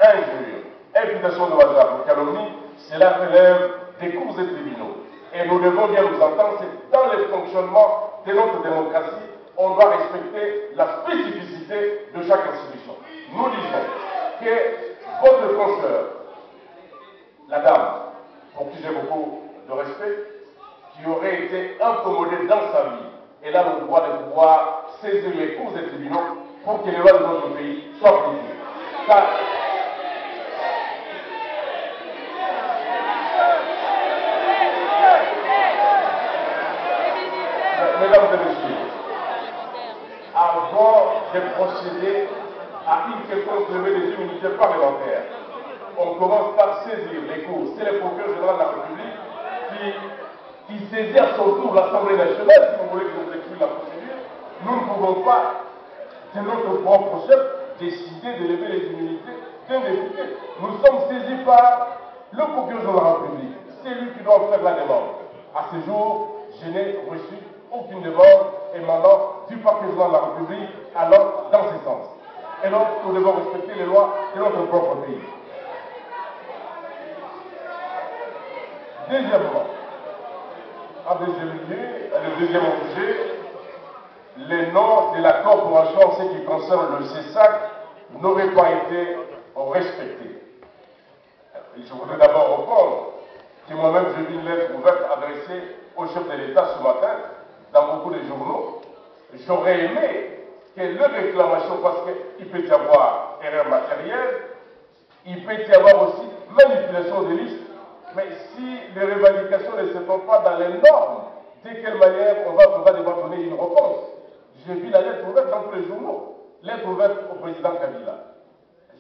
injure, imputation de hasard ou calomnie, cela relève des cours et tribunaux. Et nous devons bien nous entendre, c'est dans le fonctionnement de notre démocratie, on doit respecter la spécificité de chaque institution. Nous disons que votre consoeur, la dame, pour qui j'ai beaucoup de respect, qui aurait été incommodée dans sa vie, elle a le droit de pouvoir saisir les cours et tribunaux pour que les lois de notre pays soient appliquées. Mesdames et messieurs, avant de procéder à une quelconque levée des immunités parlementaires, on commence par saisir les cours. C'est le procureur général de la République qui saisit à son tour l'Assemblée nationale, si vous voulez que je vous explique la procédure. Nous ne pouvons pas, de notre propre chef, décider de lever les immunités d'un député. Nous sommes saisis par le procureur général de la République. C'est lui qui doit faire la demande. À ce jour, je n'ai reçu aucune demande émanant du parquet général de la République allant dans ce sens. Et donc, nous devons respecter les lois de notre propre pays. Deuxièmement, le deuxième objet, les noms de la corporation en ce qui concerne le CESAC n'auraient pas été respectés. Je voudrais d'abord répondre que moi-même j'ai vu une lettre ouverte adressée au chef de l'État ce matin dans beaucoup de journaux. J'aurais aimé que leur réclamation, parce qu'il peut y avoir erreur matérielle, il peut y avoir aussi manipulation des listes, mais si les revendications ne se font pas dans les normes, de quelle manière on va devoir donner une réponse? J'ai vu la lettre ouverte dans tous les journaux, lettre ouverte au président Kabila.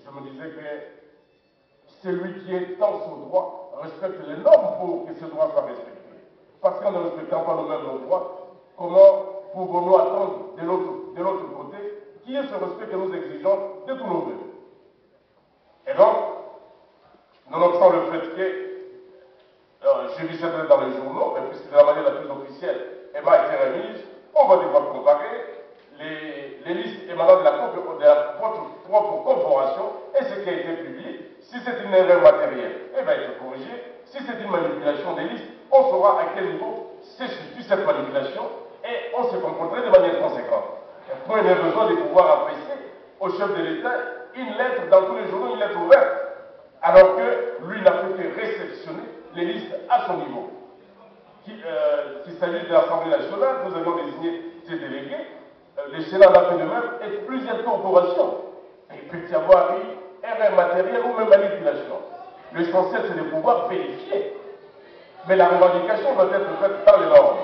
Je me disais que celui qui est dans son droit respecte les normes pour que ce droit soit respecté. Parce qu'en ne respectant pas nous-mêmes nos droits, comment pouvons-nous attendre de l'autre côté qui est ce respect que nous exigeons de tous nos vœux? Et donc, nonobstant le fait que j'ai vu cette lettre dans les journaux, mais puisque de la manière la plus officielle, elle m'a été remise, on va devoir comparer les listes émanant de votre propre corporation et ce qui a été publié. Si c'est une erreur matérielle, elle va être corrigée. Si c'est une manipulation des listes, on saura à quel niveau se situe cette manipulation et on se comporterait de manière conséquente. Prenez besoin de pouvoir apprécier au chef de l'État une lettre dans tous les journaux, une lettre ouverte, alors que lui n'a fait que réceptionner les listes à son niveau. Qu'il s'agisse de l'Assemblée nationale, nous avons désigné ses délégués, le Sénat l'a fait de même, et plusieurs corporations. Il peut y avoir une erreur matérielle ou même manipulation. L'essentiel, c'est de pouvoir vérifier. Mais la revendication doit être faite dans les normes.